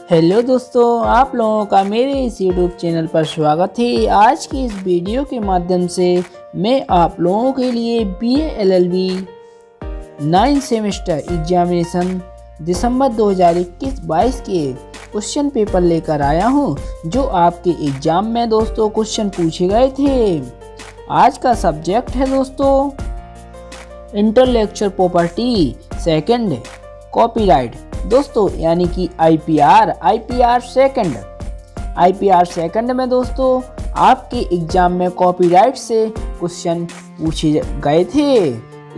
Hello दोस्तों, आप लोगों का मेरे इस यूट्यूब चैनल पर स्वागत है। आज की इस वीडियो के माध्यम से मैं आप लोगों के लिए BA LLB 9 सेमेस्टर एग्जामिनेशन दिसंबर 2021-22 के क्वेश्चन पेपर लेकर आया हूं, जो आपके एग्जाम में दोस्तों क्वेश्चन पूछे गए थे। आज का सब्जेक्ट है दोस्तों इंटेलेक्चुअल प्रॉपर्टी, सेकंड कॉपीराइट दोस्तों, यानी कि IPR सेकंड में दोस्तों आपके एग्जाम में कॉपीराइट से क्वेश्चन पूछे गए थे।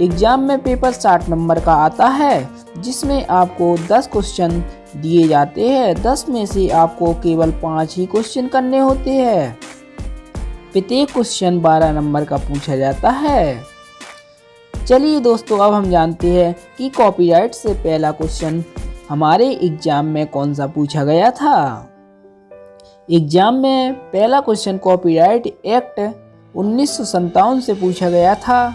एग्जाम में पेपर 60 नंबर का आता है, जिसमें आपको 10 क्वेश्चन दिए जाते हैं। 10 में से आपको केवल 5 ही क्वेश्चन करने होते हैं। प्रत्येक क्वेश्चन 12 नंबर का पूछा जाता है। चलिए दोस्तों, अब हम जानते हैं कि कॉपीराइट से पहला क्वेश्चन हमारे एग्जाम में कौन सा पूछा गया था। एग्जाम में पहला क्वेश्चन कॉपीराइट एक्ट 1957 से पूछा गया था।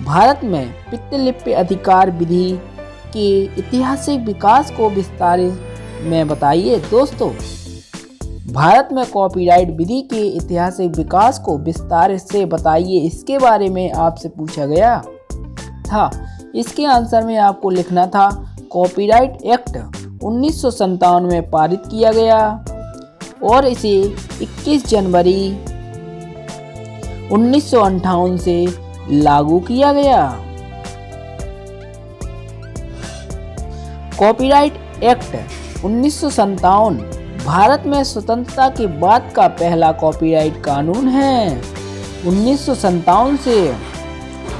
भारत में प्रतिलिपि अधिकार विधि के ऐतिहासिक विकास को विस्तार में बताइए। दोस्तों, भारत में कॉपीराइट विधि के ऐतिहासिक विकास को विस्तार से बताइए, इसके बारे में आपसे पूछा गया था। इसके आंसर में आपको लिखना था कॉपीराइट एक्ट 1957 में पारित किया गया और इसे 21 जनवरी 1958 से लागू किया गया। कॉपीराइट एक्ट 1957 भारत में स्वतंत्रता के बाद का पहला कॉपीराइट कानून है। 1957 से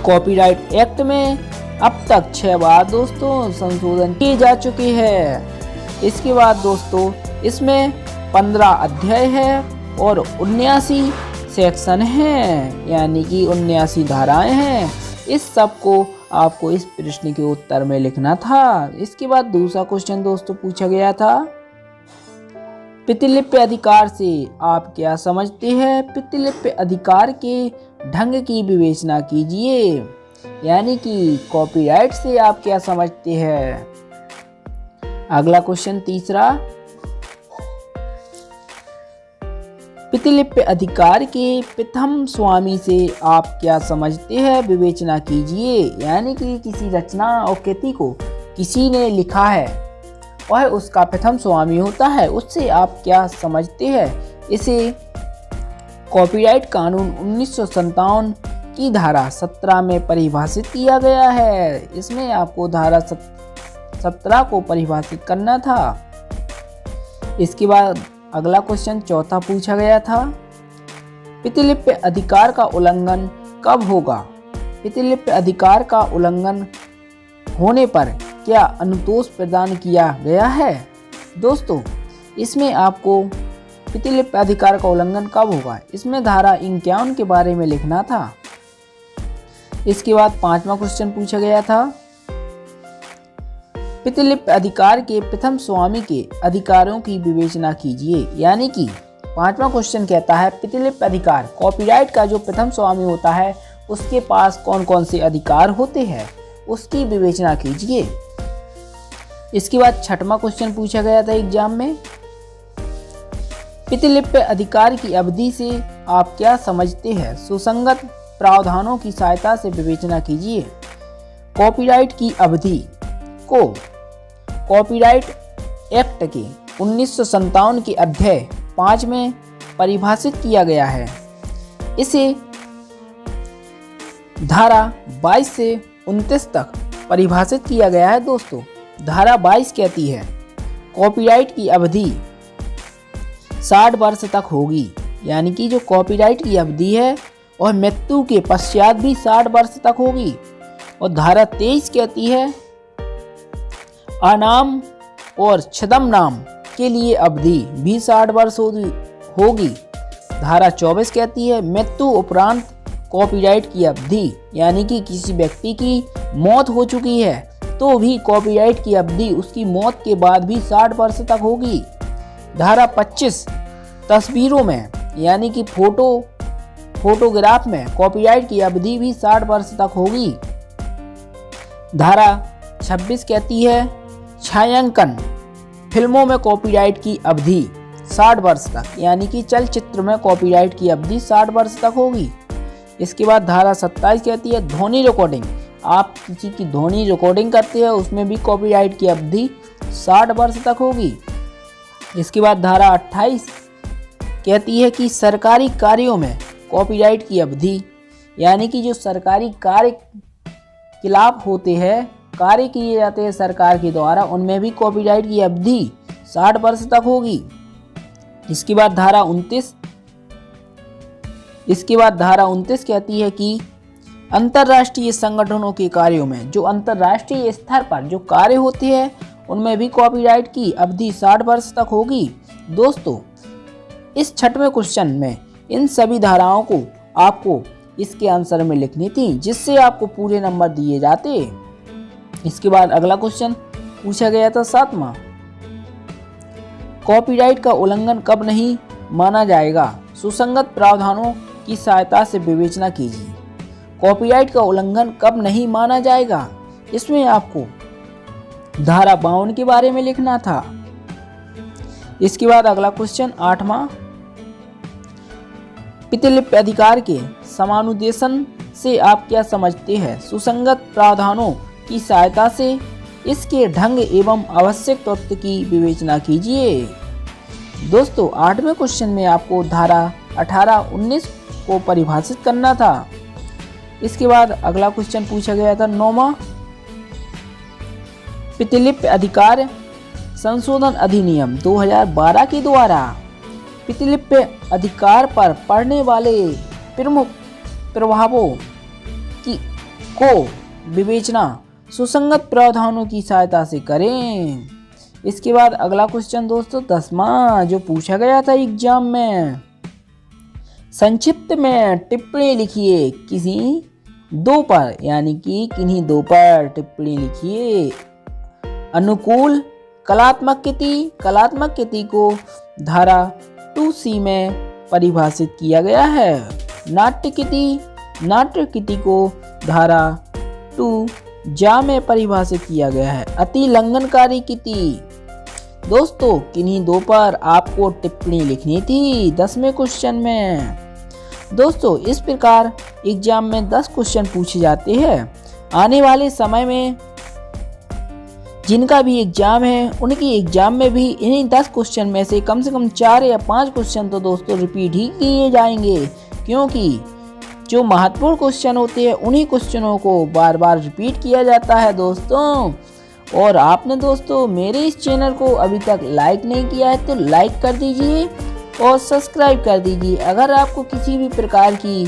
कॉपीराइट एक्ट में अब तक 6 बार दोस्तों संशोधन किए जा चुके हैं। इसके बाद दोस्तों इसमें 15 अध्याय है और 79 सेक्शन हैं, यानी कि 79 धाराएं हैं। इस सब को आपको इस प्रश्न के उत्तर में लिखना था। इसके बाद दूसरा क्वेश्चन दोस्तों पूछा गया था, प्रतिलिपि अधिकार से आप क्या समझते हैं? प्रतिलिपि अधिकार के ढंग की विवेचना कीजिए, यानी कि कॉपीराइट से आप क्या समझते हैं। अगला क्वेश्चन तीसरा, प्रतिलिपि अधिकार के प्रथम स्वामी से आप क्या समझते हैं? विवेचना कीजिए, यानी कि किसी रचना और कृति को किसी ने लिखा है, वह उसका प्रथम स्वामी होता है, उससे आप क्या समझते हैं? इसे कॉपीराइट कानून 1957 की धारा 17 में परिभाषित किया गया है। इसमें आपको धारा 17 को परिभाषित करना था। इसके बाद अगला क्वेश्चन चौथा पूछा गया था, प्रतिलिपि अधिकार का उल्लंघन कब होगा? प्रतिलिपि अधिकार का उल्लंघन होने पर क्या अनुतोष प्रदान किया गया है? दोस्तों, इसमें आपको प्रतिलिपि अधिकार का उल्लंघन कब होगा, इसमें धारा 51 के बारे में लिखना था। इसके बाद 5वां क्वेश्चन पूछा गया था, प्रतिलिपि अधिकार के प्रथम स्वामी के अधिकारों की विवेचना कीजिए, यानी कि 5वां क्वेश्चन कहता है प्रतिलिपि अधिकार, कॉपीराइट का जो प्रथम स्वामी होता है उसके पास कौन कौन से अधिकार होते हैं, उसकी विवेचना कीजिए। इसके बाद 6वां क्वेश्चन पूछा गया था एग्जाम में, प्रतिलिपि अधिकार की अवधि से आप क्या समझते हैं? सुसंगत प्रावधानों की सहायता से विवेचना कीजिए। कॉपीराइट की अवधि को कॉपीराइट एक्ट के 1957 के अध्याय 5 में परिभाषित किया गया है। इसे धारा 22 से 29 तक परिभाषित किया गया है। दोस्तों, धारा 22 कहती है कॉपीराइट की अवधि 60 वर्ष तक होगी, यानी कि जो कॉपीराइट की अवधि है और मृत्यु के पश्चात भी 60 वर्ष तक होगी। और धारा 23 कहती है अनाम और छद्म नाम के लिए अवधि भी 60 वर्ष होगी। धारा 24 कहती है मृत्यु उपरांत कॉपीराइट की अवधि, यानी कि किसी व्यक्ति की मौत हो चुकी है तो भी कॉपीराइट की अवधि उसकी मौत के बाद भी 60 वर्ष तक होगी। धारा 25 तस्वीरों में, यानी कि फोटोग्राफ में कॉपीराइट की अवधि भी 60 वर्ष तक होगी। धारा 26 कहती है छायांकन फिल्मों में कॉपीराइट की अवधि 60 वर्ष तक, यानी कि चलचित्र में कॉपीराइट की अवधि 60 वर्ष तक होगी। इसके बाद धारा 27 कहती है ध्वनि रिकॉर्डिंग। आप किसी की ध्वनि रिकॉर्डिंग करते हैं उसमें भी कॉपीराइट की अवधि 60 वर्ष तक होगी। इसके बाद धारा 28 कहती है कि सरकारी कार्यों में कॉपीराइट की अवधि, यानी कि जो सरकारी कार्यकलाप होते हैं, कार्य किए जाते हैं सरकार के द्वारा, उनमें भी कॉपीराइट की अवधि 60 वर्ष तक होगी। इसके बाद धारा 29 कहती है कि अंतर्राष्ट्रीय संगठनों के कार्यों में, जो अंतर्राष्ट्रीय स्तर पर जो कार्य होते हैं उनमें भी कॉपीराइट की अवधि 60 वर्ष तक होगी। दोस्तों, इस 6वें क्वेश्चन में इन सभी धाराओं को आपको इसके आंसर में लिखनी थी, जिससे आपको पूरे नंबर दिए जाते। इसके बाद अगला क्वेश्चन पूछा गया था 7वां, कॉपीराइट का उल्लंघन कब नहीं माना जाएगा? सुसंगत प्रावधानों की सहायता से विवेचना कीजिए। कॉपीराइट का उल्लंघन कब नहीं माना जाएगा? इसमें आपको धारा 52 के बारे में लिखना था। इसके बाद अगला क्वेश्चन 8वां, प्रतिलिपि अधिकार के समानुदेशन से आप क्या समझते हैं? सुसंगत प्रावधानों की सहायता से इसके ढंग एवं आवश्यक तत्व की विवेचना कीजिए। दोस्तों, 8वें क्वेश्चन में आपको धारा 18, 19 को परिभाषित करना था। इसके बाद अगला क्वेश्चन पूछा गया था 9वां, प्रतिलिपि अधिकार संशोधन अधिनियम 2012 के द्वारा प्रतिलिपि अधिकार पर पड़ने वाले प्रमुख प्रभावों को विवेचना सुसंगत प्रावधानों की सहायता से करें। इसके बाद अगला क्वेश्चन दोस्तों 10वां, जो पूछा गया था एग्जाम में, संक्षिप्त में टिप्पणी लिखिए किसी दो पर, यानी कि किन्हीं दो पर टिप्पणी लिखिए। अनुकूल कलात्मक कृति को धारा 2C में परिभाषित किया गया है। नाट्य कृति को धारा 2J में परिभाषित किया गया है। अतिलंघनकारी कृति, दोस्तों किन्हीं दो पर आपको टिप्पणी लिखनी थी 10वें क्वेश्चन में। दोस्तों, इस प्रकार एग्जाम में 10 क्वेश्चन पूछे जाते हैं। आने वाले समय में जिनका भी एग्जाम है उनकी एग्जाम में भी इन्हीं 10 क्वेश्चन में से कम 4 या 5 क्वेश्चन तो दोस्तों रिपीट ही किए जाएंगे, क्योंकि जो महत्वपूर्ण क्वेश्चन होते हैं उन्हीं क्वेश्चनों को बार बार रिपीट किया जाता है दोस्तों। और आपने दोस्तों मेरे इस चैनल को अभी तक लाइक नहीं किया है तो लाइक कर दीजिए और सब्सक्राइब कर दीजिए। अगर आपको किसी भी प्रकार की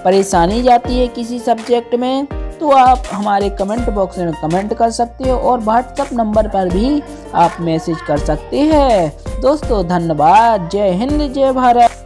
परेशानी जाती है किसी सब्जेक्ट में तो आप हमारे कमेंट बॉक्स में कमेंट कर सकते हो और व्हाट्सएप नंबर पर भी आप मैसेज कर सकते हैं। दोस्तों धन्यवाद। जय हिंद, जय भारत।